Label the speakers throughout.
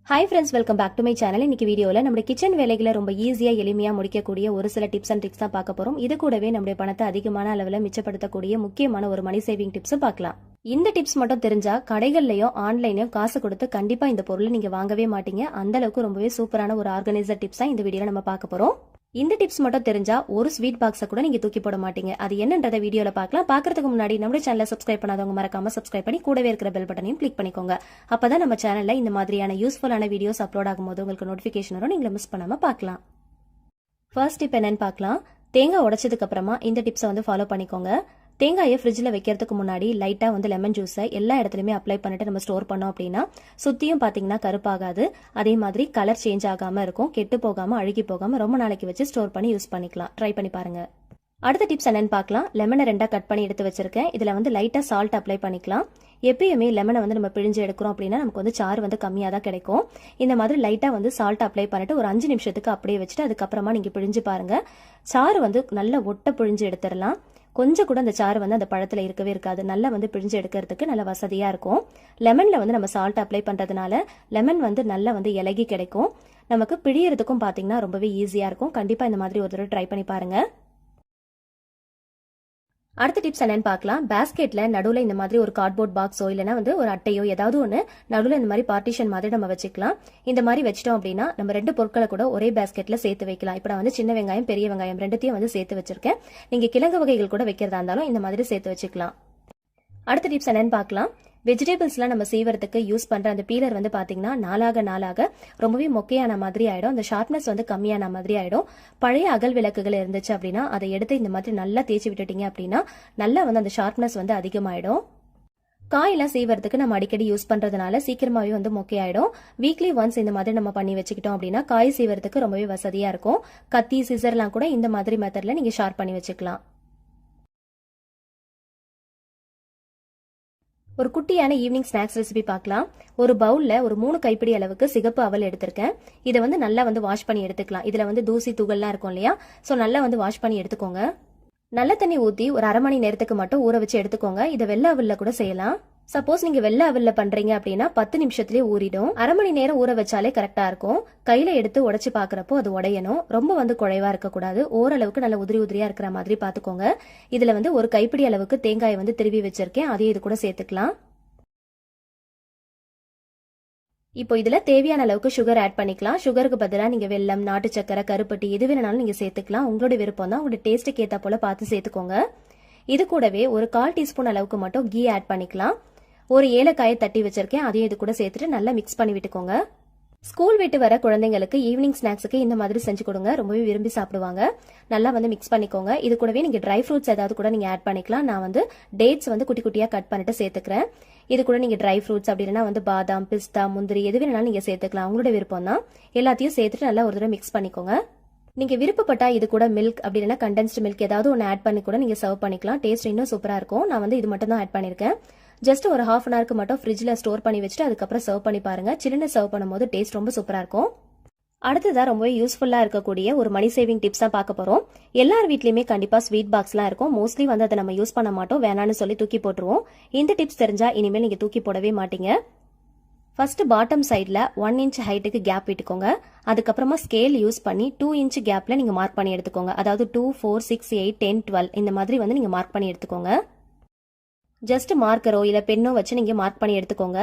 Speaker 1: Hi friends, welcome back to my channel. இன்னைக்கு வீடியோவில் நம்ம கிச்சன் வேலைகளை ரொம்ப ஈஸியாக எளிமையாக முடிக்கக்கூடிய ஒரு சில டிப்ஸ் அண்ட் ட்ரிக்ஸ் தான் பார்க்க போகிறோம். இது கூடவே நம்முடைய பணத்தை அதிகமான அளவில் மிச்சப்படுத்தக்கூடிய முக்கியமான ஒரு மணி சேவிங் டிப்ஸும் பார்க்கலாம். இந்த டிப்ஸ் மட்டும் தெரிஞ்சா கடைகள்லையும் ஆன்லைன்லையும் காசு கொடுத்து கண்டிப்பாக இந்த பொருளை நீங்கள் வாங்கவே மாட்டீங்க. அந்த அளவுக்கு ரொம்பவே சூப்பரான ஒரு ஆர்கனைசர் டிப்ஸ் தான் இந்த வீடியோவில் நம்ம பார்க்க போகிறோம். இந்த டிப்ஸ் மட்டும் தெரிஞ்சா ஒரு ஸ்வீட் பாக்ஸை கூட நீங்க தூக்கி போட மாட்டீங்க. அது என்னன்றத வீடியோல பார்க்கலாம். பார்க்கறதுக்கு முன்னாடி நம்ம சேனலை சப்ஸ்கிரைப் பண்ணாதவங்க மறக்காம சப்ஸ்கிரைப் பண்ணி கூடவே இருக்கிற பெல் பட்டனையும் கிளிக் பண்ணிக்கோங்க. அப்பதான் நம்ம சேனல்ல இந்த மாதிரியான யூஸ்ஃபுல்லான வீடியோஸ் அப்லோட் ஆகும்போது உங்களுக்கு நோட்டிபிகேஷன் வரும். நீங்க மிஸ் பண்ணாம பார்க்கலாம். ஃபர்ஸ்ட் டிப் என்னன்னு பார்க்கலாம். தேங்காய் உடைச்சதுக்கு அப்புறமா இந்த டிப்ஸை ஃபாலோ பண்ணிக்கோங்க. தேங்காயை ஃப்ரிட்ஜில் வைக்கிறதுக்கு முன்னாடி லைட்டாக லெமன் ஜூஸை எல்லா இடத்துலையுமே அப்ளை பண்ணிட்டு நம்ம ஸ்டோர் பண்ணோம் அப்படின்னா சுற்றியும் பார்த்தீங்கன்னா கருப்பாகாது. அதே மாதிரி கலர் சேஞ்ச் ஆகாமல் இருக்கும். கெட்டு போகாமல் அழுகி போகாமல் ரொம்ப நாளைக்கு வச்சு ஸ்டோர் பண்ணி யூஸ் பண்ணிக்கலாம். ட்ரை பண்ணி பாருங்க. அடுத்த டிப்ஸ் என்னன்னு பார்க்கலாம். லெமனை 2 கட் பண்ணி எடுத்து வச்சிருக்கேன். இதில் லைட்டாக சால்ட் அப்ளை பண்ணிக்கலாம். எப்பயுமே லெமனை நம்ம பிழிஞ்சு எடுக்கிறோம் அப்படின்னா நமக்கு சாறு கம்மியாக தான் கிடைக்கும். இந்த மாதிரி லைட்டாக சால்ட் அப்ளை பண்ணிட்டு ஒரு 5 நிமிஷத்துக்கு அப்படியே வச்சுட்டு அதுக்கப்புறமா நீங்கள் பிழிஞ்சு பாருங்க. சாறு நல்லா ஒட்ட பிழிஞ்சு எடுத்துடலாம். கொஞ்சம் கூட அந்த சாறு அந்த பழத்தில் இருக்கவே இருக்காது. நல்லா பிழிஞ்சு எடுக்கிறதுக்கு நல்ல வசதியாக இருக்கும். லெமனில் நம்ம சால்ட் அப்ளை பண்ணுறதுனால லெமன் நல்லா இலகி கிடைக்கும். நமக்கு பிழியறதுக்கும் பார்த்தீங்கன்னா ரொம்பவே ஈஸியாக இருக்கும். கண்டிப்பாக இந்த மாதிரி ஒரு தடவை ட்ரை பண்ணி பாருங்க. அடுத்த டிப்ஸ் என்னன்னு பார்க்கலாம். பேஸ்கெட்ல நடுவில் இந்த மாதிரி ஒரு கார்ட்போர்ட் பாக்ஸோ இல்லைன்னா ஒரு அட்டையோ ஏதாவது ஒன்று நடுவில் இந்த மாதிரி பார்ட்டிஷன் மாதிரி நம்ம வச்சுக்கலாம். இந்த மாதிரி வச்சிட்டோம் அப்படின்னா நம்ம 2 பொருட்களை கூட ஒரே பேஸ்கெட்ல சேர்த்து வைக்கலாம். இப்போ நான் சின்ன வெங்காயம் பெரிய வெங்காயம் 2த்தையும் சேர்த்து வச்சிருக்கேன். நீங்க கிழங்கு வகைகள் கூட வைக்கிறதா இருந்தாலும் இந்த மாதிரி சேர்த்து வச்சுக்கலாம். அடுத்த டிப்ஸ் என்னன்னு பார்க்கலாம். வெஜிடபிள்ஸ்லாம் நம்ம செய்வறதுக்கு யூஸ் பண்ற அந்த பீலர் பாத்தீங்கன்னா நாளாக ரொம்பவே மொக்கையான மாதிரி ஆயிடும். அந்த ஷார்ப்னஸ் கம்மியான மாதிரி ஆயிடும். பழைய அகல் விளக்குகள் இருந்துச்சு அப்படின்னா அதை எடுத்து இந்த மாதிரி நல்லா தேய்ச்சி விட்டுட்டீங்க அப்படின்னா நல்லா அந்த ஷார்ப்னஸ் அதிகமாயிடும். காயெல்லாம் செய்வறதுக்கு நம்ம அடிக்கடி யூஸ் பண்றதுனால சீக்கிரமாவே மொக்கையாயிடும். வீக்லி ஒன்ஸ் இந்த மாதிரி நம்ம பண்ணி வச்சுக்கிட்டோம் அப்படின்னா காய் செய்வறதுக்கு ரொம்பவே வசதியா இருக்கும். கத்தி சிசர்லாம் கூட இந்த மாதிரி மெத்தட்ல நீங்க ஷார்ப் பண்ணி வச்சுக்கலாம். ஒரு குட்டியான ஈவினிங் ஸ்நாக்ஸ் ரெசிபி பார்க்கலாம். ஒரு பவுல்ல ஒரு 3 கைப்பிடி அளவுக்கு சிகப்பு அவல் எடுத்திருக்கேன். இதை நல்லா வாஷ் பண்ணி எடுத்துக்கலாம். இதுல தூசி துகள்லாம் இருக்கும் இல்லையா, சோ நல்லா வாஷ் பண்ணி எடுத்துக்கோங்க. நல்ல தண்ணி ஊத்தி ஒரு 1/2 மணி நேரத்துக்கு மட்டும் ஊற வச்சு எடுத்துக்கோங்க. இதை வெள்ளை அவல்ல கூட செய்யலாம். சப்போஸ் நீங்க வெள்ளை அவல்ல பண்றீங்க அப்படின்னா 10 நிமிஷத்துலயே ஊறிடும். 1/2 மணி நேரம் ஊற வச்சாலே கரெக்டா இருக்கும். கையில எடுத்து உடைச்சு பாக்குறப்போ அது உடையணும். ரொம்ப குழைவா இருக்க கூடாது. ஓரளவுக்கு நல்ல உதிரியா இருக்கிற மாதிரி பாத்துக்கோங்க. இதுல ஒரு கைப்பிடி அளவுக்கு தேங்காயை திருவி வச்சிருக்கேன். அதையும் இது கூட சேர்த்துக்கலாம். இப்போ இதுல தேவையான அளவுக்கு சுகர் ஆட் பண்ணிக்கலாம். சுகருக்கு பதிலாக நீங்க வெல்லம், நாட்டு சக்கரை, கருப்பட்டி எது வேணாலும் நீங்க சேர்த்துக்கலாம். உங்களோட விருப்பம் தான். உங்களோட டேஸ்ட்டுக்கு ஏத்த போல பார்த்து சேர்த்துக்கோங்க. இது கூடவே ஒரு 1/4 டீஸ்பூன் அளவுக்கு மட்டும் கீ ஆட் பண்ணிக்கலாம். ஒரு ஏலக்காயை தட்டி வச்சிருக்கேன். அதையும் இது கூட சேர்த்துட்டு நல்லா மிக்ஸ் பண்ணி விட்டுக்கோங்க. ஸ்கூல் விட்டு வர குழந்தைங்களுக்கு ஈவினிங் ஸ்நாக்ஸுக்கு இந்த மாதிரி செஞ்சு கொடுங்க. ரொம்பவே விரும்பி சாப்பிடுவாங்க. நல்லா மிக்ஸ் பண்ணிக்கோங்க. இது கூடவே நீங்க ட்ரை ஃப்ரூட்ஸ் ஏதாவது கூட நீங்க ஆட் பண்ணிக்கலாம். நான் டேட்ஸ் குட்டி குட்டியா கட் பண்ணிட்டு சேர்த்துக்கிறேன். இது கூட நீங்க ட்ரை ஃப்ரூட்ஸ் அப்படி இல்லைன்னா பாதாம், பிஸ்தா, முந்திரி எது வேணாலும் நீங்க சேர்த்துக்கலாம். உங்களோட விருப்பம் தான். எல்லாத்தையும் சேர்த்துட்டு நல்லா ஒரு தடவை மிக்ஸ் பண்ணிக்கோங்க. நீங்க விருப்பப்பட்டா இது கூட மில்க் அப்படி இல்லைன்னா கண்டென்ஸ்டு மில்க் ஏதாவது ஒன்று ஆட் பண்ணி கூட நீங்க சர்வ் பண்ணிக்கலாம். டேஸ்ட் இன்னும் சூப்பரா இருக்கும். நான் இது மட்டும் தான் ஆட் பண்ணிருக்கேன். ஜஸ்ட் ஒரு 1/2 அன் ஹவருக்கு மட்டும் ஃப்ரிட்ஜ்ல ஸ்டோர் பண்ணி வச்சுட்டு அதுக்கப்புறம் சர்வ் பண்ணி பாருங்க. சில்லுன்னு சர்வ் பண்ணும்போது டேஸ்ட் ரொம்ப சூப்பரா இருக்கும். அடுத்ததான் ரொம்பவே யூஸ்ஃபுல்லா இருக்கக்கூடிய ஒரு மணி சேவிங் டிப்ஸ் தான் பார்க்க போறோம். எல்லார் வீட்லயுமே கண்டிப்பா ஸ்வீட் பாக்ஸ்லாம் இருக்கும். மோஸ்ட்லி அதை நம்ம யூஸ் பண்ண மாட்டோம். வேணான்னு சொல்லி தூக்கி போட்டுருவோம். இந்த டிப்ஸ் தெரிஞ்சா இனிமேல் நீங்க தூக்கி போடவே மாட்டீங்க. ஃபர்ஸ்ட் பாட்டம் சைட்ல 1 இன்ச் ஹைட்டுக்கு கேப் விட்டுக்கோங்க. அதுக்கப்புறமா ஸ்கேல் யூஸ் பண்ணி 2 இன்ச் கேப்ல நீங்க மார்க் பண்ணி எடுத்துக்கோங்க. அதாவது 2, 4, 6, 8, 10, 12 இந்த மாதிரி நீங்க மார்க் பண்ணி எடுத்துக்கோங்க. ஜஸ்ட் மார்க்கரோ இல்ல பென்னோ வச்சு நீங்க மார்க் பண்ணி எடுத்துக்கோங்க.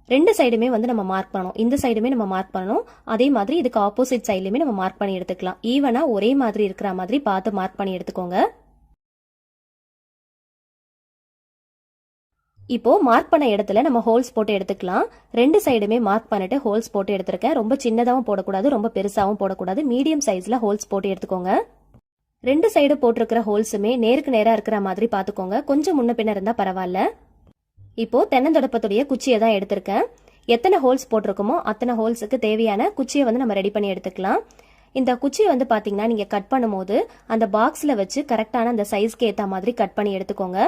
Speaker 1: 2 சைடுமே நம்ம மார்க் பண்ணணும். இந்த சைடுமே நம்ம மார்க் பண்ணணும். அதே மாதிரி இதுக்கு ஆப்போசிட் சைட்லயுமே நம்ம மார்க் பண்ணி எடுத்துக்கலாம். ஈவனா ஒரே மாதிரி இருக்கிற மாதிரி பார்த்து மார்க் பண்ணி எடுத்துக்கோங்க. இப்போ மார்க் பண்ண இடத்துல நம்ம ஹோல்ஸ் போட்டு எடுத்துக்கலாம். 2 சைடுமே மார்க் பண்ணிட்டு ஹோல்ஸ் போட்டு எடுத்திருக்கேன். ரொம்ப சின்னதாவும் போடக்கூடாது, ரொம்ப பெருசாவும் போடக்கூடாது. மீடியம் சைஸ்ல ஹோல்ஸ் போட்டு எடுத்துக்கோங்க. 2 சைடு போட்டிருக்கிற ஹோல்ஸுமே நேருக்கு நேரா இருக்கிற மாதிரி பாத்துக்கோங்க. கொஞ்சம் முன்ன பின்ன இருந்தா பரவாயில்ல. இப்போ தென்னந்தொடப்பத்துடைய குச்சியை தான் எடுத்திருக்கேன். எத்தனை ஹோல்ஸ் போட்டிருக்கோமோ அத்தனை ஹோல்ஸுக்கு தேவையான குச்சியை நம்ம ரெடி பண்ணி எடுத்துக்கலாம். இந்த குச்சியை பாத்தீங்கன்னா நீங்க கட் பண்ணும்போது அந்த பாக்ஸ்ல வச்சு கரெக்டான அந்த சைஸ்க்கு ஏத்த மாதிரி கட் பண்ணி எடுத்துக்கோங்க.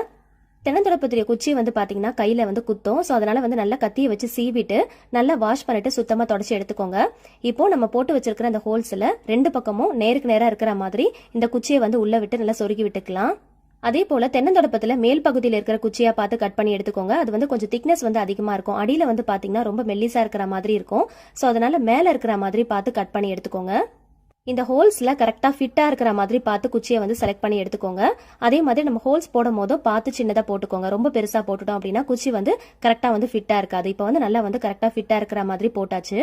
Speaker 1: தென்னந்தொடப்பத்துடைய குச்சி பாத்தீங்கன்னா கையில குத்தும். ஸோ அதனால நல்லா கத்தியை வச்சு சீவிட்டு நல்லா வாஷ் பண்ணிட்டு சுத்தமா தொடச்சி எடுத்துக்கோங்க. இப்போ நம்ம போட்டு வச்சிருக்கிற அந்த ஹோல்ஸ்ல 2 பக்கமும் நேருக்கு நேரா இருக்கிற மாதிரி இந்த குச்சியை உள்ள விட்டு நல்லா சொருகி விட்டுக்கலாம். அதே போல தென்னந்தொடப்பத்துல மேல் பகுதியில் இருக்கிற குச்சியா பார்த்து கட் பண்ணி எடுத்துக்கோங்க. அது வந்து கொஞ்சம் திக்னஸ் வந்து அதிகமா இருக்கும். அடியில வந்து பாத்தீங்கன்னா ரொம்ப மெல்லிசா இருக்கிற மாதிரி இருக்கும். சோ அதனால மேல இருக்கிற மாதிரி பார்த்து கட் பண்ணி எடுத்துக்கோங்க. இந்த ஹோல்ஸ்ல கரெக்டா ஃபிட்டா இருக்கிற மாதிரி பார்த்து குச்சியை வந்து செலக்ட் பண்ணி எடுத்துக்கோங்க. அதே மாதிரி நம்ம ஹோல்ஸ் போடும் போதும் பார்த்து சின்னதா போட்டுக்கோங்க. ரொம்ப பெருசா போட்டுட்டோம் அப்படின்னா குச்சி வந்து கரெக்டா வந்து ஃபிட்டா இருக்காது. இப்போ வந்து நல்லா வந்து கரெக்டா ஃபிட்டா இருக்கிற மாதிரி போட்டாச்சு.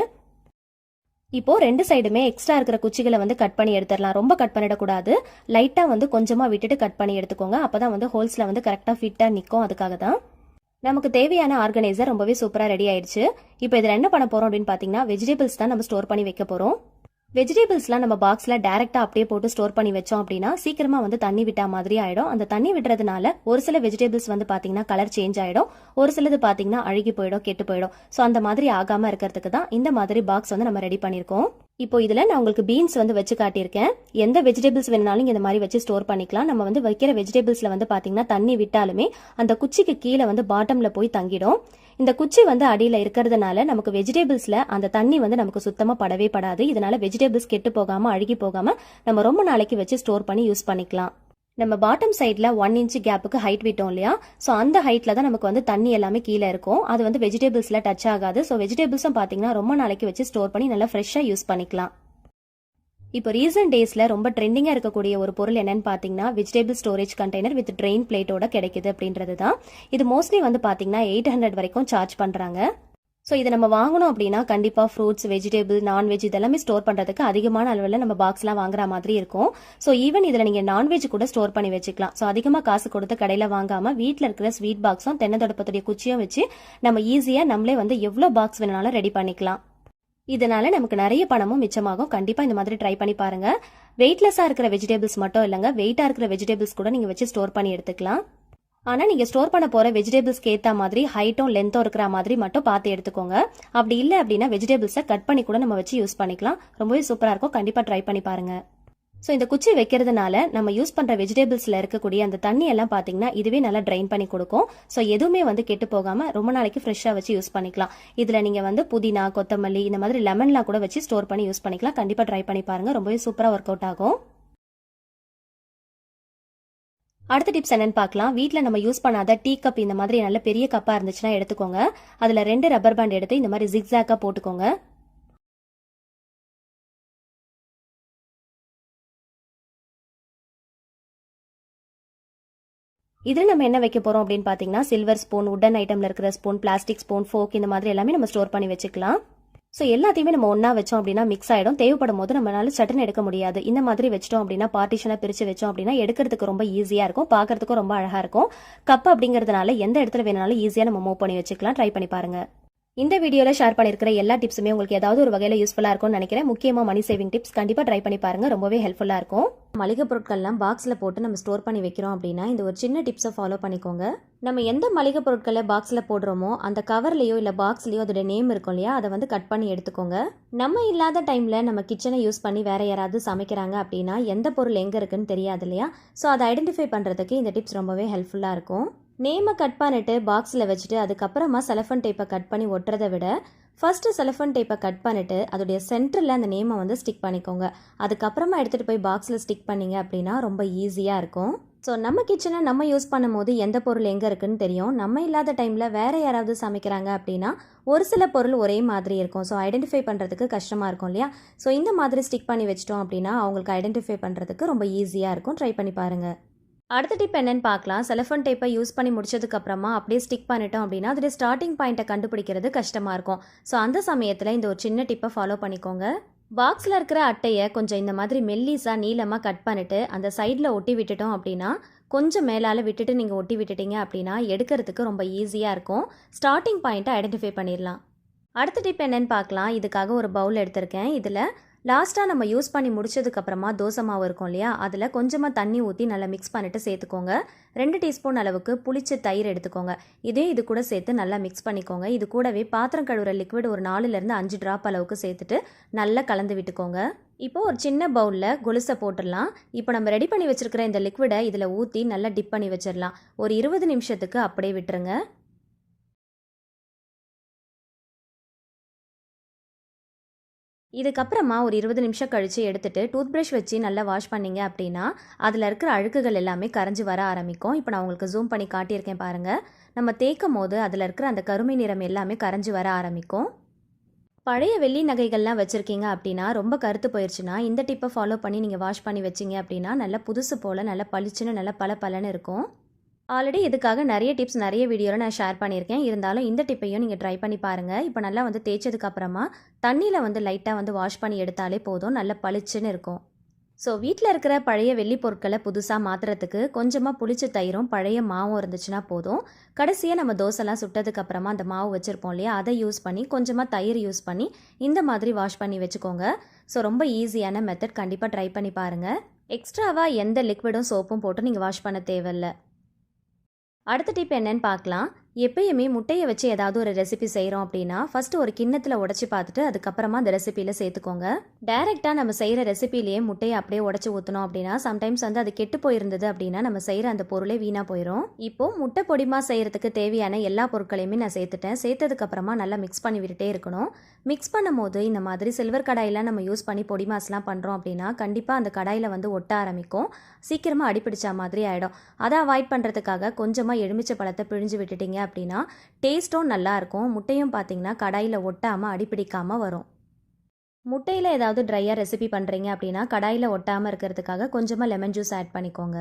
Speaker 1: இப்போ ரெண்டு சைடுமே எக்ஸ்ட்ரா இருக்கிற குச்சிகளை வந்து கட் பண்ணி எடுத்துடலாம். ரொம்ப கட் பண்ணிடக்கூடாது. லைட்டா வந்து கொஞ்சமா விட்டுட்டு கட் பண்ணி எடுத்துக்கோங்க. அப்பதான் வந்து ஹோல்ஸ்ல வந்து கரெக்டா ஃபிட்டா நிற்கும். அதுக்காக தான். நமக்கு தேவையான ஆர்கனைசர் ரொம்பவே சூப்பரா ரெடி ஆயிடுச்சு. இப்போ இதில் என்ன பண்ண போறோம் அப்படின்னு பாத்தீங்கன்னா வெஜிடபிள்ஸ் தான் நம்ம ஸ்டோர் பண்ணி வைக்க போறோம். வெஜிடபிள்ஸ்லாம் நம்ம பாக்ஸ்ல டைரக்டா அப்படியே போட்டு ஸ்டோர் பண்ணி வச்சோம் அப்படின்னா சீக்கிரமா வந்து தண்ணி விட்டா மாதிரி ஆயிடும். அந்த தண்ணி விடுறதுனால ஒரு சில வெஜிடபிள்ஸ் வந்து பாத்தீங்கன்னா கலர் சேஞ்ச் ஆயிடும். ஒரு சிலது பாத்தீங்கன்னா அழுகி போயிடும், கெட்டு போயிடும். சோ அந்த மாதிரி ஆகாம இருக்கிறதுக்கு தான் இந்த மாதிரி பாக்ஸ் வந்து நம்ம ரெடி பண்ணிருக்கோம். இப்போ இதுல நான் உங்களுக்கு பீன்ஸ் வந்து வச்சு காட்டியிருக்கேன். எந்த வெஜிடபிள்ஸ் வேணாலும் இந்த மாதிரி வச்சு ஸ்டோர் பண்ணிக்கலாம். நம்ம வந்து வைக்கிற வெஜிடபிள்ஸ்ல வந்து பாத்தீங்கன்னா தண்ணி விட்டாலுமே அந்த குச்சிக்கு கீழே வந்து பாட்டம்ல போய் தங்கிடும். இந்த குச்சி வந்து அடியில இருக்கிறதுனால நமக்கு வெஜிடபிள்ஸ்ல அந்த தண்ணி வந்து நமக்கு சுத்தமா படவே படாது. இதனால வெஜிடபிள்ஸ் கெட்டு போகாம அழுகி போகாம நம்ம ரொம்ப நாளைக்கு வச்சு ஸ்டோர் பண்ணி யூஸ் பண்ணிக்கலாம். நம்ம பாட்டம் சைட்ல 1 இன்ச் கேப்புக்கு ஹைட் விட்டோம் இல்லையா? சோ அந்த ஹைட்ல தான் நமக்கு வந்து தண்ணி எல்லாமே கீழே இருக்கும். அது வந்து வெஜிடபிள்ஸ்ல டச் ஆகாது. சோ வெஜிடபிள்ஸும் பாத்தீங்கன்னா ரொம்ப நாளைக்கு வச்சு ஸ்டோர் பண்ணி நல்லா ஃப்ரெஷ்ஷா யூஸ் பண்ணிக்கலாம். இப்போ ரீசன்ட் டேஸ்ல ரொம்ப ட்ரெண்டிங்கா இருக்கக்கூடிய ஒரு பொருள் என்னன்னு பாத்தீங்கன்னா vegetable storage container with drain பிளேட்டோட கிடைக்குது அப்படின்றது தான். இது மோஸ்ட்லி வந்து பாத்தீங்கன்னா 800 வரைக்கும் சார்ஜ் பண்றாங்க. ஸோ இதை நம்ம வாங்கணும் அப்படின்னா கண்டிப்பா ஃப்ரூட்ஸ், வெஜிடபிள், நான்வெஜ் இதெல்லாமே ஸ்டோர் பண்றதுக்கு அதிகமான அளவில் நம்ம பாக்ஸ்லாம் வாங்குற மாதிரி இருக்கும். ஸோ ஈவன் இதுல நீங்க நான்வெஜ் கூட ஸ்டோர் பண்ணி வச்சுக்கலாம். ஸோ அதிகமா காசு கொடுத்து கடையில வாங்காம வீட்டில் இருக்கிற ஸ்வீட் பாக்ஸும் தென்னந்தொடப்பத்துடைய குச்சியும் வச்சு நம்ம ஈஸியா நம்மளே வந்து எவ்வளவு பாக்ஸ் வேணாலும் ரெடி பண்ணிக்கலாம். இதனால நமக்கு நிறைய பணமும் மிச்சமாகும். கண்டிப்பா இந்த மாதிரி ட்ரை பண்ணி பாருங்க. வெயிட்லெஸ்ஸா இருக்கிற வெஜிடபிள்ஸ் மட்டும் இல்லைங்க, வெயிட்டா இருக்கிற வெஜிடபிள்ஸ் கூட நீங்க வச்சு ஸ்டோர் பண்ணி எடுத்துக்கலாம். ஆனா நீங்க ஸ்டோர் பண்ண போற வெஜிடபிள்ஸ்க்கு ஏத்த மாதிரி ஹைட்டும் லென்த்தும் இருக்கிற மாதிரி மட்டும் பார்த்து எடுத்துக்கோங்க. அப்படி இல்லை அப்படின்னா வெஜிடபிள்ஸை கட் பண்ணி கூட நம்ம வச்சு யூஸ் பண்ணிக்கலாம். ரொம்பவே சூப்பரா இருக்கும். கண்டிப்பா ட்ரை பண்ணி பாருங்க. ஸோ இந்த குச்சி வைக்கிறதுனால நம்ம யூஸ் பண்ற வெஜிடபிள்ஸ்ல இருக்கக்கூடிய அந்த தண்ணி எல்லாம் பாத்தீங்கன்னா இதுவே நல்லா ட்ரைன் பண்ணி கொடுக்கும். ஸோ எதுவுமே வந்து கெட்டு போகாம ரொம்ப நாளைக்கு ஃப்ரெஷ்ஷா வச்சு யூஸ் பண்ணிக்கலாம். இதுல நீங்க வந்து புதினா, கொத்தமல்லி இந்த மாதிரி லெமன்லாம் கூட வச்சு ஸ்டோர் பண்ணி யூஸ் பண்ணிக்கலாம். கண்டிப்பா ட்ரை பண்ணி பாருங்க. ரொம்பவே சூப்பரா ஒர்க் அவுட் ஆகும். அடுத்த டிப்ஸ் என்னன்னு பார்க்கலாம். வீட்டில் நம்ம யூஸ் பண்ணாத டீ கப் இந்த மாதிரி நல்ல பெரிய கப்பா இருந்துச்சுன்னா எடுத்துக்கோங்க. அதுல 2 ரப்பர் பேண்ட் எடுத்து இந்த மாதிரி ஜிக்ஸாக்கா போட்டுக்கோங்க. இதில் நம்ம என்ன வைக்க போறோம் அப்படின்னு பாத்தீங்கன்னா சில்வர் ஸ்பூன், உடன் ஐட்டம்ல இருக்கிற ஸ்பூன், பிளாஸ்டிக் ஸ்பூன், ஃபோக் இந்த மாதிரி எல்லாமே நம்ம ஸ்டோர் பண்ணி வச்சுக்கலாம். ஸோ எல்லாத்தையுமே நம்ம ஒன்னா வச்சோம் அப்படின்னா மிக்ஸ் ஆயிடும். தேவைப்படும் போது நம்மளால சட்டுன்னு எடுக்க முடியாது. இந்த மாதிரி வச்சிட்டோம் அப்படின்னா பார்ட்டிஷனா பிரிச்சு வச்சோம் அப்படின்னா எடுக்கிறதுக்கு ரொம்ப ஈஸியா இருக்கும். பார்க்கறதுக்கும் ரொம்ப அழகா இருக்கும். கப் அப்படிங்கிறதுனால எந்த இடத்துல வேணாலும் ஈஸியா நம்ம மூவ் பண்ணி வச்சுக்கலாம். ட்ரை பண்ணி பாருங்க. இந்த வீடியோல ஷேர் பண்ணிருக்கிற எல்லா டிப்ஸுமே உங்களுக்கு ஏதாவது ஒரு வகையில யூஸ்ஃபுல்லா இருக்கும்னு நினைக்கிறேன். முக்கியமா மணி சேவிங் டிப்ஸ் கண்டிப்பா ட்ரை பண்ணி பாருங்க. ரொம்பவே ஹெல்ப்ஃபுல்லா இருக்கும். மளிகை பொருட்கள்லாம் பாக்ஸ்ல போட்டு நம்ம ஸ்டோர் பண்ணி வைக்கிறோம் அப்படின்னா இந்த ஒரு சின்ன டிப்ஸை ஃபாலோ பண்ணிக்கோங்க. நம்ம எந்த மளிகை பொருட்களை பாக்ஸ்ல போடுறோமோ அந்த கவர்லயோ இல்ல பாக்ஸ்லயோ அதோட நேம் இருக்கும் இல்லையா, அதை வந்து கட் பண்ணி எடுத்துக்கோங்க. நம்ம இல்லாத டைம்ல நம்ம கிச்சனை யூஸ் பண்ணி வேற யாராவது சமைக்கிறாங்க அப்படின்னா எந்த பொருள் எங்க இருக்குன்னு தெரியாது இல்லையா? ஸோ அதை ஐடென்டிஃபை பண்றதுக்கு இந்த டிப்ஸ் ரொம்பவே ஹெல்ப்ஃபுல்லா இருக்கும். நேமை கட் பண்ணிட்டு பாக்ஸில் வச்சுட்டு அதுக்கப்புறமா செலஃபன் டேப்பை கட் பண்ணி ஒட்டுறதை விட ஃபர்ஸ்ட் செலஃபன் டேப்பை கட் பண்ணிட்டு அதோடைய சென்டரில் அந்த நேமை வந்து ஸ்டிக் பண்ணிக்கோங்க. அதுக்கப்புறமா எடுத்துகிட்டு போய் பாக்ஸில் ஸ்டிக் பண்ணீங்க அப்படின்னா ரொம்ப ஈஸியாக இருக்கும். ஸோ நம்ம கிச்சனை நம்ம யூஸ் பண்ணும் போது எந்த பொருள் எங்கே இருக்குன்னு தெரியும். நம்ம இல்லாத டைமில் வேறு யாராவது சமைக்கிறாங்க அப்படின்னா ஒரு சில பொருள் ஒரே மாதிரி இருக்கும். ஸோ ஐடென்டிஃபை பண்ணுறதுக்கு கஷ்டமாக இருக்கும் இல்லையா? ஸோ இந்த மாதிரி ஸ்டிக் பண்ணி வச்சிட்டோம் அப்படின்னா அவங்களுக்கு ஐடென்டிஃபை பண்ணுறதுக்கு ரொம்ப ஈஸியாக இருக்கும். ட்ரை பண்ணி பாருங்கள். அடுத்த டிப் என்னன்னு பார்க்கலாம். செலஃபன் டேப்பை யூஸ் பண்ணி முடிச்சதுக்கு அப்புறமா அப்படியே ஸ்டிக் பண்ணிட்டோம் அப்படின்னா அதோட ஸ்டார்டிங் பாயிண்ட்டை கண்டுபிடிக்கிறது கஷ்டமா இருக்கும். ஸோ அந்த சமயத்தில் இந்த ஒரு சின்ன டிப்பை ஃபாலோ பண்ணிக்கோங்க. பாக்ஸில் இருக்கிற அட்டையை கொஞ்சம் இந்த மாதிரி மெல்லிஸா நீளமாக கட் பண்ணிட்டு அந்த சைடில் ஒட்டி விட்டுட்டோம் அப்படின்னா கொஞ்சம் மேலால் விட்டுட்டு நீங்கள் ஒட்டி விட்டுட்டீங்க அப்படின்னா எடுக்கிறதுக்கு ரொம்ப ஈஸியாக இருக்கும். ஸ்டார்டிங் பாயிண்ட்டை ஐடென்டிஃபை பண்ணிடலாம். அடுத்த டிப் என்னன்னு பார்க்கலாம். இதுக்காக ஒரு பவுல் எடுத்திருக்கேன். இதில் லாஸ்ட்டாக நம்ம யூஸ் பண்ணி முடிச்சதுக்கப்புறமா தோசை மாவு இருக்கும் இல்லையா, அதில் கொஞ்சமாக தண்ணி ஊற்றி நல்லா மிக்ஸ் பண்ணிட்டு சேர்த்துக்கோங்க. 2 டீஸ்பூன் அளவுக்கு புளிச்ச தயிர் எடுத்துக்கோங்க. இது கூட சேர்த்து நல்லா மிக்ஸ் பண்ணிக்கோங்க. இது கூடவே பாத்திரம் கழுவுற லிக்விட் ஒரு 4லேருந்து 5 ட்ராப் அளவுக்கு சேர்த்துட்டு நல்லா கலந்து விட்டுக்கோங்க. இப்போ ஒரு சின்ன பவுலில் கொலுசை போட்டுடலாம். இப்போ நம்ம ரெடி பண்ணி வச்சிருக்கிற இந்த லிக்விடை இதில் ஊற்றி நல்லா டிப் பண்ணி வச்சிடலாம். ஒரு 20 நிமிஷத்துக்கு அப்படியே விட்டுருங்க. இதுக்கப்புறமா ஒரு 20 நிமிஷம் கழித்து எடுத்துகிட்டு டூத் ப்ரஷ் வச்சு நல்லா வாஷ் பண்ணிங்க அப்படின்னா அதில் இருக்கிற அழுக்குகள் எல்லாமே கரைஞ்சி வர ஆரம்பிக்கும். இப்போ நான் உங்களுக்கு ஜூம் பண்ணி காட்டியிருக்கேன் பாருங்கள். நம்ம தேய்க்கும் போது அதில் இருக்கிற அந்த கருமை நிறம் எல்லாமே கரைஞ்சி வர ஆரம்பிக்கும். பழைய வெள்ளி நகைகள்லாம் வச்சுருக்கீங்க அப்படின்னா ரொம்ப கருத்து போயிடுச்சுன்னா இந்த டிப்பை ஃபாலோ பண்ணி நீங்கள் வாஷ் பண்ணி வச்சிங்க அப்படின்னா நல்லா புதுசு போல் நல்லா பளிச்சுன்னு நல்லா பளபளன்னு இருக்கும். ஆல்ரெடி இதுக்காக நிறைய டிப்ஸ் நிறைய வீடியோவில் நான் ஷேர் பண்ணியிருக்கேன். இருந்தாலும் இந்த டிப்பையும் நீங்கள் ட்ரை பண்ணி பாருங்கள். இப்போ நல்லா வந்து தேய்ச்சதுக்கப்புறமா தண்ணியில் வந்து லைட்டாக வந்து வாஷ் பண்ணி எடுத்தாலே போதும், நல்லா பளிச்சுன்னு இருக்கும். ஸோ வீட்டில் இருக்கிற பழைய வெள்ளி பொருட்களை புதுசாக மாற்றுறதுக்கு கொஞ்சமாக புளிச்ச தயிரும் பழைய மாவும் இருந்துச்சுன்னா போதும். கடைசியாக நம்ம தோசைலாம் சுட்டதுக்கப்புறமா அந்த மாவு வச்சுருப்போம் இல்லையா, அதை யூஸ் பண்ணி கொஞ்சமாக தயிர் யூஸ் பண்ணி இந்த மாதிரி வாஷ் பண்ணி வச்சுக்கோங்க. ஸோ ரொம்ப ஈஸியான மெத்தட், கண்டிப்பாக ட்ரை பண்ணி பாருங்கள். எக்ஸ்ட்ராவாக எந்த லிக்விடும் சோப்பும் போட்டு நீங்கள் வாஷ் பண்ண தேவையில்லை. அடுத்த டிப் என்னன்னு பார்க்கலாம். எப்பயுமே முட்டையை வச்சு ஏதாவது ஒரு ரெசிபி செய்கிறோம் அப்படின்னா ஃபஸ்ட்டு ஒரு கிண்ணத்தில் உடச்சி பார்த்துட்டு அதுக்கப்புறமா அந்த ரெசிபியில் சேர்த்துக்கோங்க. டைரெக்டாக நம்ம செய்கிற ரெசிபிலேயே முட்டையை அப்படியே உடச்சி ஊற்றணும் அப்படின்னா சம்டைம்ஸ் வந்து அது கெட்டு போயிருந்தது அப்படின்னா நம்ம செய்கிற அந்த பொருளே வீணாக போயிடும். இப்போது முட்டை பொடிமா செய்கிறதுக்கு தேவையான எல்லா பொருட்களையுமே நான் சேர்த்துட்டேன். சேர்த்ததுக்கப்புறமா நல்லா மிக்ஸ் பண்ணி விட்டுட்டே இருக்கணும். மிக்ஸ் பண்ணும் போது இந்த மாதிரி சில்வர் கடாயெல்லாம் நம்ம யூஸ் பண்ணி பொடிமாஸ்லாம் பண்ணுறோம் அப்படின்னா கண்டிப்பாக அந்த கடாயில் வந்து ஒட்ட ஆரம்பிக்கும், சீக்கிரமாக அடிப்பிடிச்சா மாதிரி ஆகிடும். அதை அவாய்ட் பண்ணுறதுக்காக கொஞ்சமாக எலுமிச்சை பழத்தை பிழிஞ்சு விட்டுட்டீங்க அப்படின்னா டேஸ்ட்டும் நல்லாயிருக்கும். முட்டையும் பார்த்தீங்கன்னா கடாயில் ஒட்டாமல் அடிப்பிடிக்காமல் வரும். முட்டையில் ஏதாவது ட்ரையாக ரெசிபி பண்ணுறீங்க அப்படின்னா கடாயில் ஒட்டாமல் இருக்கிறதுக்காக கொஞ்சமாக லெமன் ஜூஸ் ஆட் பண்ணிக்கோங்க.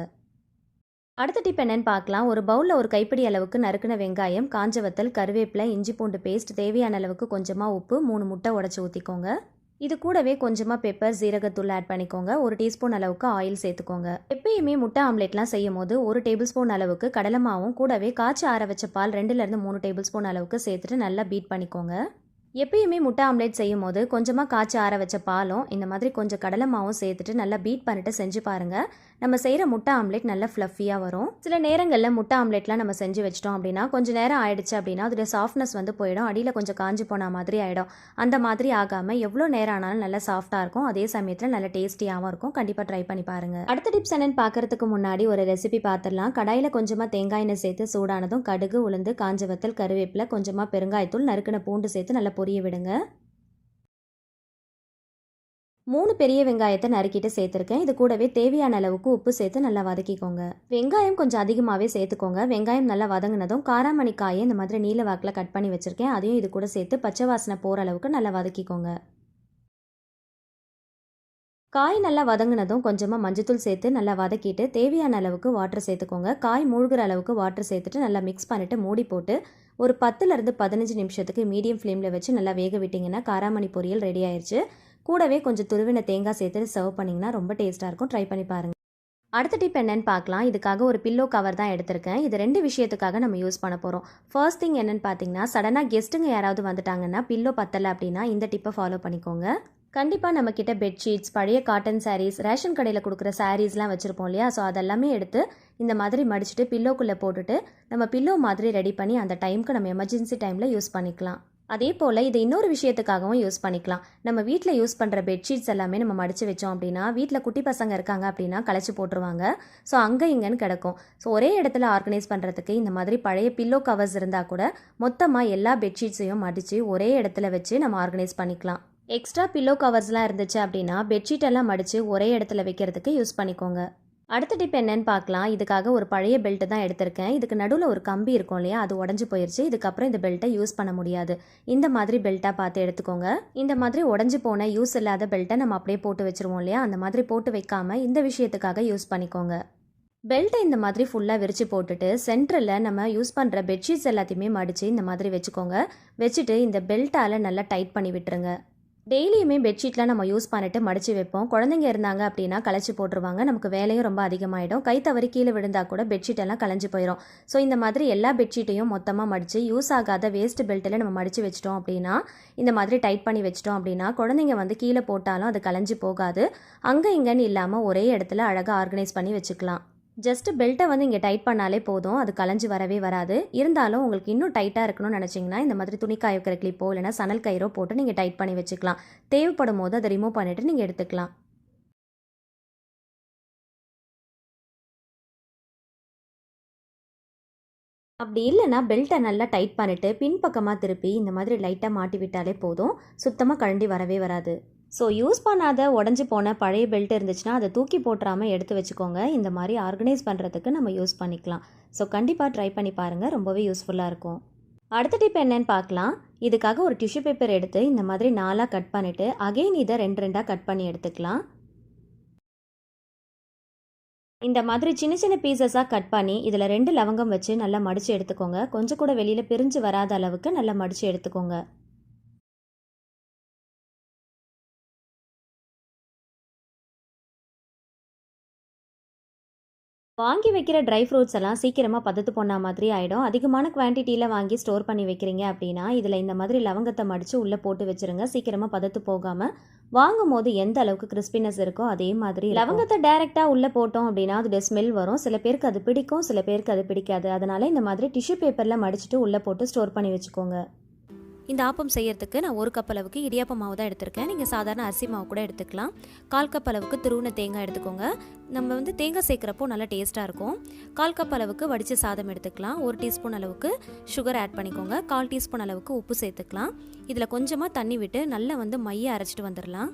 Speaker 1: அடுத்த டிப் என்னன்னு பார்க்கலாம். ஒரு பவுலில் ஒரு கைப்பிடி அளவுக்கு நறுக்கின வெங்காயம், காஞ்ச வத்தல், கருவேப்பிலை, இஞ்சி பூண்டு பேஸ்ட், தேவையான அளவுக்கு கொஞ்சமாக உப்பு, 3 முட்டை உடச்சி ஊற்றிக்கோங்க. இது கூடவே கொஞ்சமாக பெப்பர், ஜீரகத்தூள் ஆட் பண்ணிக்கோங்க. 1 டீஸ்பூன் அளவுக்கு ஆயில் சேர்த்துக்கோங்க. எப்பயுமே முட்டை ஆம்லேட்லாம் செய்யும் போது 1 டேபிள் ஸ்பூன் அளவுக்கு கடலை மாவும் கூடவே காய்ச்சி ஆற வச்ச பால் 2லேருந்து 3 டேபிள் ஸ்பூன் அளவுக்கு சேர்த்துட்டு நல்லா பீட் பண்ணிக்கோங்க. எப்பயுமே முட்டை ஆம்லேட் செய்யும் போது கொஞ்சமாக காய்ச்சி ஆற வச்ச பாலும் இந்த மாதிரி கொஞ்சம் கடலை மாவும் சேர்த்துட்டு நல்லா பீட் பண்ணிட்டு செஞ்சு பாருங்கள். நம்ம செய்கிற முட்டை ஆம்லேட் நல்லா ஃப்ளஃபியாக வரும். சில நேரங்களில் முட்டை ஆம்லேட்லாம் நம்ம செஞ்சு வச்சிட்டோம் அப்படின்னா கொஞ்சம் நேரம் ஆயிடுச்சு அப்படின்னா அதோட சாஃப்ட்னஸ் வந்து போயிடும், அடியில் கொஞ்சம் காஞ்சி போன மாதிரி ஆகிடும். அந்த மாதிரி ஆகாமல் எவ்வளோ நேரம் ஆனாலும் நல்லா சாஃப்டாக இருக்கும், அதே சமயத்தில் நல்லா டேஸ்டியாகவும் இருக்கும். கண்டிப்பாக ட்ரை பண்ணி பாருங்கள். அடுத்த டிப்ஸ் என்னன்னு பார்க்கறதுக்கு முன்னாடி ஒரு ரெசிபி பார்த்துடலாம். கடாயில் கொஞ்சமாக தேங்காய் எண்ணெய் சேர்த்து சூடானதும் கடுகு, உளுந்து, காஞ்ச வத்தல், கருவேப்பிலை, கொஞ்சமாக பெருங்காயத்தூள், நறுக்கின பூண்டு சேர்த்து நல்லா பொரிய விடுங்க. 3 பெரிய வெங்காயத்தை நறுக்கிட்டு சேர்த்துருக்கேன். இது கூடவே தேவையான அளவுக்கு உப்பு சேர்த்து நல்லா வதக்கிக்கோங்க. வெங்காயம் கொஞ்சம் அதிகமாகவே சேர்த்துக்கோங்க. வெங்காயம் நல்லா வதங்கினதும் காராமணி காயை இந்த மாதிரி நீல வாக்கில் கட் பண்ணி வச்சுருக்கேன், அதையும் இது கூட சேர்த்து பச்சை வாசனை போகிற அளவுக்கு நல்லா வதக்கிக்கோங்க. காய் நல்லா வதங்கினதும் கொஞ்சமாக மஞ்சத்தூள் சேர்த்து நல்லா வதக்கிட்டு தேவையான அளவுக்கு வாட்டர் சேர்த்துக்கோங்க. காய் மூழ்கிற அளவுக்கு வாட்டர் சேர்த்துட்டு நல்லா மிக்ஸ் பண்ணிவிட்டு மூடி போட்டு ஒரு 10லேருந்து 15 நிமிஷத்துக்கு மீடியம் ஃப்ளேமில் வச்சு நல்லா வேக விட்டிங்கன்னா காராமணி பொரியல் ரெடி ஆயிடுச்சு. கூடவே கொஞ்சம் துருவின தேங்காய் சேர்த்து சர்வ் பண்ணிங்கன்னா ரொம்ப டேஸ்ட்டாக இருக்கும். ட்ரை பண்ணி பாருங்கள். அடுத்த டிப் என்னன்னு பார்க்கலாம். இதுக்காக ஒரு பில்லோ கவர் தான் எடுத்திருக்கேன். இது 2 விஷயத்துக்காக நம்ம யூஸ் பண்ண போகிறோம். ஃபர்ஸ்ட் திங் என்னன்னு பார்த்தீங்கன்னா, சடனாக கெஸ்ட்டுங்க யாராவது வந்துட்டாங்கன்னா பில்லோ பத்தலை அப்படின்னா இந்த டிப்பை ஃபாலோ பண்ணிக்கோங்க. கண்டிப்பாக நம்மக்கிட்ட பெட்ஷீட்ஸ், பழைய காட்டன் சாரீஸ், ரேஷன் கடையில் கொடுக்குற சாரீஸ்லாம் வச்சுருப்போம் இல்லையா, ஸோ அதெல்லாமே எடுத்து இந்த மாதிரி மடிச்சுட்டு பில்லோக்குள்ளே போட்டுட்டு நம்ம பில்லோ மாதிரி ரெடி பண்ணி அந்த டைமுக்கு நம்ம எமர்ஜென்சி டைமில் யூஸ் பண்ணிக்கலாம். அதே போல் இதை இன்னொரு விஷயத்துக்காகவும் யூஸ் பண்ணிக்கலாம். நம்ம வீட்டில் யூஸ் பண்ணுற பெட்ஷீட்ஸ் எல்லாமே நம்ம மடித்து வச்சோம் அப்படின்னா வீட்டில் குட்டி பசங்க இருக்காங்க அப்படின்னா களைச்சி போட்டுருவாங்க. ஸோ அங்கே இங்கேன்னு கிடக்கும். ஸோ ஒரே இடத்துல ஆர்கனைஸ் பண்ணுறதுக்கு இந்த மாதிரி பழைய பில்லோ கவர்ஸ் இருந்தால் கூட மொத்தமாக எல்லா பெட்ஷீட்ஸையும் மடித்து ஒரே இடத்துல வச்சு நம்ம ஆர்கனைஸ் பண்ணிக்கலாம். எக்ஸ்ட்ரா பில்லோ கவர்ஸ்லாம் இருந்துச்சு அப்படின்னா பெட்ஷீட் எல்லாம் மடித்து ஒரே இடத்துல வைக்கிறதுக்கு யூஸ் பண்ணிக்கோங்க. அடுத்த டிப் என்னன்னு பார்க்கலாம். இதுக்காக ஒரு பழைய பெல்ட் தான் எடுத்திருக்கேன். இதுக்கு நடுவில் ஒரு கம்பி இருக்கும் இல்லையா, அது உடஞ்சி போயிடுச்சு. இதுக்கப்புறம் இந்த பெல்ட்டை யூஸ் பண்ண முடியாது. இந்த மாதிரி பெல்ட்டாக பார்த்து எடுத்துக்கோங்க. இந்த மாதிரி உடஞ்சி போன யூஸ் இல்லாத பெல்ட்டை நம்ம அப்படியே போட்டு வச்சுருவோம் இல்லையா, அந்த மாதிரி போட்டு வைக்காமல் இந்த விஷயத்துக்காக யூஸ் பண்ணிக்கோங்க. பெல்ட்டை இந்த மாதிரி ஃபுல்லாக விரித்து போட்டுட்டு சென்டரில் நம்ம யூஸ் பண்ணுற பெட்ஷீட்ஸ் எல்லாத்தையுமே மடித்து இந்த மாதிரி வச்சுக்கோங்க. வச்சுட்டு இந்த பெல்ட்டால் நல்லா டைட் பண்ணி விட்டுருங்க. டெய்லியுமே பெட்ஷீட்லாம் நம்ம யூஸ் பண்ணிட்டு மடித்து வைப்போம். குழந்தைங்க இருந்தாங்க அப்படின்னா களைச்சி போட்டுருவாங்க, நமக்கு வேலையும் ரொம்ப அதிகமாகிடும். கை தவறி கீழே விழுந்தால் கூட பெட்ஷீட் எல்லாம் களைஞ்சி போயிடும். ஸோ இந்த மாதிரி எல்லா பெட்ஷீட்டையும் மொத்தமாக மடித்து யூஸ் ஆகாத வேஸ்ட் பெல்ட்டில் நம்ம மடித்து வச்சிட்டோம் அப்படின்னா, இந்த மாதிரி டைட் பண்ணி வச்சிட்டோம் அப்படின்னா குழந்தைங்க வந்து கீழே போட்டாலும் அது களைஞ்சி போகாது. அங்கே இங்கேன்னு இல்லாமல் ஒரே இடத்துல அழகாக ஆர்கனைஸ் பண்ணி வச்சுக்கலாம். ஜஸ்ட் பெல்ட்டை வந்து இங்கே டைட் பண்ணாலே போதும், அது களைஞ்சி வரவே வராது. இருந்தாலும் உங்களுக்கு இன்னும் டைட்டாக இருக்கணும்னு நினச்சிங்கன்னா இந்த மாதிரி துணி காய வைக்கிற கிளிப்போ இல்லைனா சணல் கயிறோ போட்டு நீங்கள் டைட் பண்ணி வச்சுக்கலாம். தேவைப்படும் போது அதை ரிமூவ் பண்ணிவிட்டு நீங்கள் எடுத்துக்கலாம். அப்படி இல்லைனா பெல்ட்டை நல்லா டைட் பண்ணிவிட்டு பின்பக்கமாக திருப்பி இந்த மாதிரி லைட்டாக மாட்டி விட்டாலே போதும், சுத்தமாக கழண்டி வரவே வராது.
Speaker 2: ஸோ யூஸ் பண்ணாத உடஞ்சி போன பழைய பெல்ட் இருந்துச்சுன்னா அதை தூக்கி போட்டுறாமல் எடுத்து வச்சுக்கோங்க. இந்த மாதிரி ஆர்கனைஸ் பண்ணுறதுக்கு நம்ம யூஸ் பண்ணிக்கலாம். ஸோ கண்டிப்பாக ட்ரை பண்ணி பாருங்கள், ரொம்பவே யூஸ்ஃபுல்லாக இருக்கும். அடுத்த டிப் என்னன்னு பார்க்கலாம். இதுக்காக ஒரு டிஷ்யூ பேப்பர் எடுத்து இந்த மாதிரி 4ஆக கட் பண்ணிவிட்டு அகெயின் இதை 2 கட் பண்ணி எடுத்துக்கலாம். இந்த மாதிரி சின்ன சின்ன பீசஸாக கட் பண்ணி இதில் 2 லவங்கம் வச்சு நல்லா மடித்து எடுத்துக்கோங்க. கொஞ்சம் கூட வெளியில் பிரிஞ்சு வராத அளவுக்கு நல்லா மடித்து எடுத்துக்கோங்க. வாங்கி வைக்கிற ட்ரை ஃப்ரூட்ஸ் எல்லாம் சீக்கிரமாக பதத்து போன மாதிரி ஆகிடும். அதிகமான குவான்டிட்டியில் வாங்கி ஸ்டோர் பண்ணி வைக்கிறீங்க அப்படின்னா இதில் இந்த மாதிரி லவங்கத்தை மடித்து உள்ளே போட்டு வச்சுருங்க. சீக்கிரமாக பதத்து போகாமல் வாங்கும் போது எந்த அளவுக்கு கிறிஸ்பினஸ் இருக்கோ அதே மாதிரி. லவங்கத்தை டைரெக்டாக உள்ளே போட்டோம் அப்படின்னா அதோட ஸ்மெல் வரும். சில பேருக்கு அது பிடிக்கும், சில பேருக்கு அது பிடிக்காது. அதனால் இந்த மாதிரி டிஷ்யூ பேப்பரில் மடிச்சுட்டு உள்ளே போட்டு ஸ்டோர் பண்ணி வச்சுக்கோங்க.
Speaker 1: இந்த ஆப்பம் செய்யறதுக்கு நான் 1 கப் அளவுக்கு இடியாப்ப மாவு தான் எடுத்திருக்கேன். நீங்கள் சாதாரண அரிசி மாவு கூட எடுத்துக்கலாம். 1/4 கப் அளவுக்கு துருவின தேங்காய் எடுத்துக்கோங்க. நம்ம தேங்காய் சேர்க்குறப்போ நல்லா டேஸ்ட்டாக இருக்கும். 1/4 கப் அளவுக்கு வடித்த சாதம் எடுத்துக்கலாம். 1 டீஸ்பூன் அளவுக்கு சுகர் ஆட் பண்ணிக்கோங்க. 1/4 டீஸ்பூன் அளவுக்கு உப்பு சேர்த்துக்கலாம். இதில் கொஞ்சமாக தண்ணி விட்டு நல்லா மைய அரைச்சிட்டு வந்துடலாம்.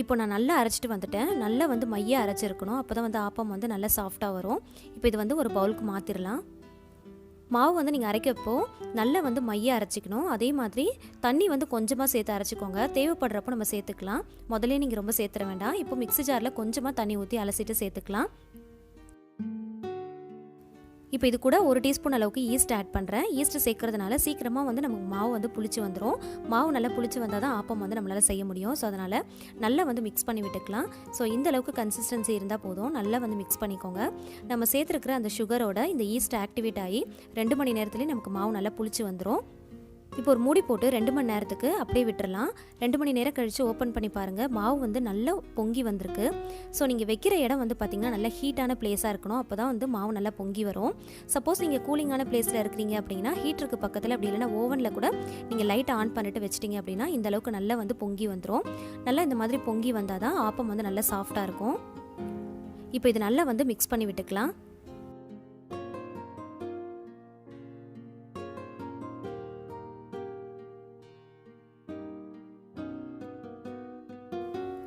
Speaker 1: இப்போ நான் நல்லா அரைச்சிட்டு வந்துட்டேன். நல்லா மைய அரைச்சிருக்கணும். அப்போ தான் ஆப்பம் நல்லா சாஃப்டாக வரும். இப்போ இது ஒரு பவுலுக்கு மாற்றிடலாம். மாவு நீங்கள் அரைக்கப்போ நல்லா மைய அரைச்சிக்கணும். அதே மாதிரி தண்ணி கொஞ்சமாக சேர்த்து அரைச்சிக்கோங்க. தேவைப்படுறப்போ நம்ம சேர்த்துக்கலாம். முதல்ல நீங்கள் ரொம்ப சேர்த்துற வேண்டாம். இப்போ மிக்ஸி ஜாரில் கொஞ்சமாக தண்ணி ஊற்றி அலசிட்டு சேர்த்துக்கலாம். இப்போ இது கூட 1 டீஸ்பூன் அளவுக்கு ஈஸ்ட் ஆட் பண்ணுறேன். ஈஸ்ட் சேர்க்கறதுனால சீக்கிரமாக நமக்கு மாவு புளிச்சு வந்துடும். மாவு நல்லா புளிச்சு வந்தால் தான் ஆப்பம் நம்மளால் செய்ய முடியும். ஸோ அதனால் நல்லா மிக்ஸ் பண்ணி விட்டுக்கலாம். ஸோ இந்த அளவுக்கு கன்சிஸ்டன்சி இருந்தால் போதும். நல்லா மிக்ஸ் பண்ணிக்கோங்க. நம்ம சேர்த்துருக்கிற அந்த சுகரோட இந்த ஈஸ்ட் ஆக்டிவேட் ஆகி 2 மணி நேரத்துலேயே நமக்கு மாவு நல்லா புளிச்சு வந்துடும். இப்போ ஒரு மூடி போட்டு 2 மணி நேரத்துக்கு அப்படியே விட்டுறலாம். 2 மணி நேரம் கழித்து ஓப்பன் பண்ணி பாருங்கள். மாவு நல்லா பொங்கி வந்திருக்கு. ஸோ நீங்கள் வைக்கிற இடம் பார்த்திங்கன்னா நல்லா ஹீட்டான பிளேஸாக இருக்கணும். அப்போ தான் மாவு நல்லா பொங்கி வரும். சப்போஸ் நீங்கள் கூலிங்கான பிளேஸில் இருக்கிறீங்க அப்படின்னா ஹீட்டருக்கு பக்கத்தில் அப்படி இல்லைனா ஓவனில் கூட நீங்கள் லைட்டை ஆன் பண்ணிட்டு வச்சிட்டிங்க அப்படின்னா இந்த அளவுக்கு நல்லா பொங்கி வந்துடும். நல்லா இந்த மாதிரி பொங்கி வந்தால் தான் ஆப்பம் நல்லா சாஃப்டாக இருக்கும். இப்போ இது நல்லா மிக்ஸ் பண்ணி விட்டுக்கலாம்.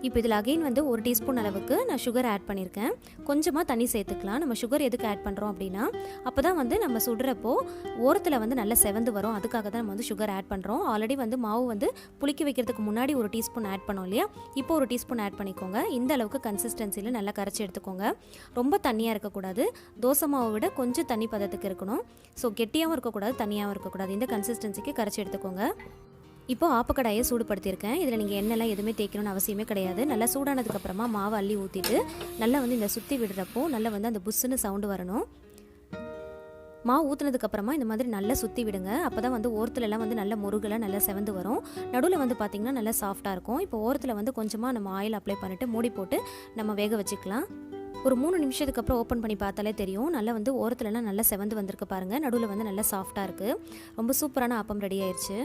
Speaker 1: இப்போ இதில் அகைன் 1 டீஸ்பூன் அளவுக்கு நான் சுகர் ஆட் பண்ணியிருக்கேன். கொஞ்சமாக தண்ணி சேர்த்துக்கலாம். நம்ம சுகர் எதுக்கு ஆட் பண்ணுறோம் அப்படின்னா அப்போ தான் நம்ம சுடுறப்போ ஓரத்தில் நல்லா செவந்து வரும். அதுக்காக தான் நம்ம சுகர் ஆட் பண்ணுறோம். ஆல்ரெடி மாவு புளிக்க வைக்கிறதுக்கு முன்னாடி 1 டீஸ்பூன் ஆட் பண்ணோம் இல்லையா, இப்போ 1 டீஸ்பூன் ஆட் பண்ணிக்கோங்க. இந்த அளவுக்கு கன்சிஸ்டன்சியில் நல்லா கரைச்சி எடுத்துக்கோங்க. ரொம்ப தண்ணியாக இருக்கக்கூடாது. தோசை மாவை விட கொஞ்சம் தண்ணி பதத்துக்கு இருக்கணும். ஸோ கெட்டியாகவும் இருக்கக்கூடாது, தண்ணியாகவும் இருக்கக்கூடாது. இந்த கன்சிஸ்டன்சிக்கு கரைச்சி எடுத்துக்கோங்க. இப்போ ஆப்பக்கடாயை சூடுபடுத்தியிருக்கேன். இதில் நீங்கள் எண்ணெய்லாம் எதுவுமே தேய்க்கணும்னு அவசியமே கிடையாது. நல்லா சூடானதுக்கப்புறமா மாவை அள்ளி ஊற்றிட்டு நல்லா இந்த சுற்றி விடுறப்போ நல்லா அந்த புஷ்ஷுன்னு சவுண்டு வரணும். மாவு ஊற்றுனதுக்கப்புறமா இந்த மாதிரி நல்லா சுற்றி விடுங்க. அப்போ தான் ஓரத்துலலாம் நல்ல முருகலாக நல்லா செவந்து வரும். நடுவில் பார்த்திங்கன்னா நல்லா சாஃப்டாக இருக்கும். இப்போ ஓரத்தில் கொஞ்சமாக நம்ம ஆயில் அப்ளை பண்ணிவிட்டு மூடி போட்டு நம்ம வேக வச்சுக்கலாம். ஒரு 3 நிமிஷத்துக்கு அப்புறம் ஓப்பன் பண்ணி பார்த்தாலே தெரியும். நல்லா ஓரத்துலலாம் நல்லா செவந்து வந்திருக்கு பாருங்கள். நடுவில் நல்லா சாஃப்டாக இருக்குது. ரொம்ப சூப்பரான ஆப்பம் ரெடி ஆயிடுச்சு.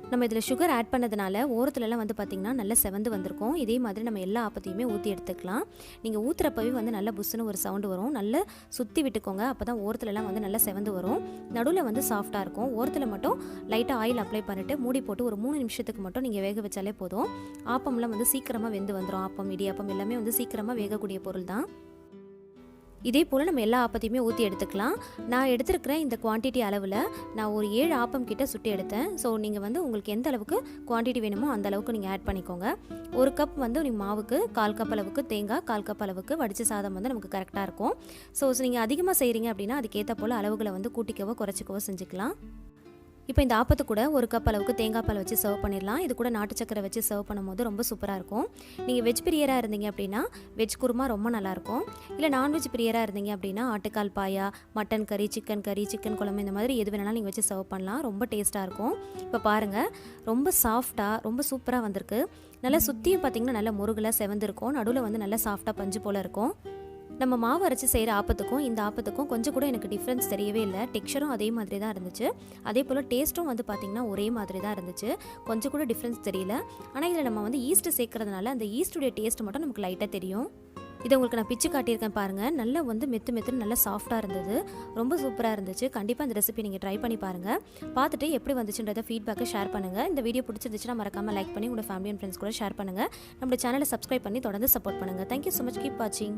Speaker 1: நம்ம இதில் சுகர் ஆட் பண்ணதுனால ஓரத்துலலாம் பார்த்திங்கன்னா நல்லா செவந்து வந்திருக்கும். இதே மாதிரி நம்ம எல்லா ஆப்பத்தையுமே ஊற்றி எடுத்துக்கலாம். நீங்கள் ஊற்றுறப்பவே நல்லா புஷ்ஷுன்னு ஒரு சவுண்டு வரும். நல்லா சுற்றி விட்டுக்கோங்க. அப்போ தான் ஓரத்துலலாம் நல்லா செவந்து வரும். நடுவில் சாஃப்டாக இருக்கும். ஓரத்தில் மட்டும் லைட்டாக ஆயில் அப்ளை பண்ணிவிட்டு மூடி போட்டு ஒரு 3 நிமிஷத்துக்கு மட்டும் நீங்கள் வேக வச்சாலே போதும். ஆப்பம்லாம் சீக்கிரமாக வெந்து வந்துடும். ஆப்பம், இடியாப்பம் எல்லாமே சீக்கிரமாக வேகக்கூடிய பொருள் தான். இதே போல் நம்ம எல்லா ஆப்பத்தையுமே ஊற்றி எடுத்துக்கலாம். நான் எடுத்துருக்கிற இந்த குவான்டிட்டி அளவில் நான் ஒரு 7 ஆப்பம் கிட்ட சுட்டி எடுத்தேன். ஸோ நீங்கள் உங்களுக்கு எந்த அளவுக்கு குவான்டிட்டி வேணுமோ அந்த அளவுக்கு நீங்கள் ஆட் பண்ணிக்கோங்க. 1 கப் நீங்கள் மாவுக்கு 1/4 கப் அளவுக்கு தேங்காய், 1/4 கப் அளவுக்கு வடித்த சாதம் நமக்கு கரெக்டாக இருக்கும். ஸோ நீங்கள் அதிகமாக செய்கிறீங்க அப்படின்னா அதுக்கேற்ற போல் அளவுகளை குட்டிக்கவோ குறைச்சிக்கவோ செஞ்சுக்கலாம். இப்போ இந்த ஆப்பத்து கூட 1 கப் அளவுக்கு தேங்காய் பால் வச்சு சர்வ் பண்ணிடலாம். இது கூட நாட்டு சக்கரை வச்சு சர்வ் பண்ணும்போது ரொம்ப சூப்பராக இருக்கும். நீங்கள் வெஜ் பிரியராக இருந்தீங்க அப்படின்னா வெஜ் குருமா ரொம்ப நல்லாயிருக்கும். இல்லை நான்வெஜ் பிரியராக இருந்தீங்க அப்படின்னா ஆட்டுக்கால் பாயா, மட்டன் கறி, சிக்கன் குழம்பு இந்த மாதிரி எது வேணாலும் நீங்கள் வச்சு சர்வ் பண்ணலாம். ரொம்ப டேஸ்ட்டாக இருக்கும். இப்போ பாருங்கள், ரொம்ப சாஃப்டாக ரொம்ப சூப்பராக வந்திருக்கு. நல்லா சுற்றியும் பார்த்திங்கன்னா நல்லா முருகலாக செவந்திருக்கும். நடுவில் நல்லா சாஃப்டாக பஞ்சு போல் இருக்கும். நம்ம மாவு அரைச்சி செய்கிற ஆப்பத்துக்கும் இந்த ஆப்பத்துக்கும் கொஞ்சம் கூட எனக்கு டிஃப்ரென்ஸ் தெரியவே இல்லை. டெக்ஸ்சரும் அதே மாதிரி தான் இருந்துச்சு. அதே போல் டேஸ்ட்டும் பார்த்திங்கன்னா ஒரே மாதிரி தான் இருந்துச்சு. கொஞ்சம் கூட டிஃப்ரென்ஸ் தெரியல. ஆனால் இதில் நம்ம ஈஸ்ட் சேர்க்கறதுனால அந்த ஈஸ்டுடைய டேஸ்ட் மட்டும் நமக்கு லைட்டாக தெரியும்.
Speaker 2: இதை உங்களுக்கு நான் பிச்சு காட்டியிருக்கேன் பாருங்கள். நல்லா வந்து மெத்துன்னு நல்லா சாஃப்டாக இருந்தது. ரொம்ப சூப்பராக இருந்துச்சு. கண்டிப்பாக இந்த ரெசிபி நீங்கள் ட்ரை பண்ணி பாருங்கள். பார்த்துட்டு எப்படி வந்துச்சுன்றதை ஃபீட்பேக்கை ஷேர் பண்ணுங்கள். இந்த வீடியோ பிடிச்சிருந்துச்சுன்னா மறக்காமல் லைக் பண்ணி உங்களோட ஃபேமிலி அண்ட் ஃப்ரெண்ட்ஸ் கூட ஷேர் பண்ணுங்கள். நம்மளோட சேனலை சப்ஸ்கிரைப் பண்ணி தொடர்ந்து சப்போர்ட் பண்ணுங்கள். Thank you so much. கீப் வாட்சிங்.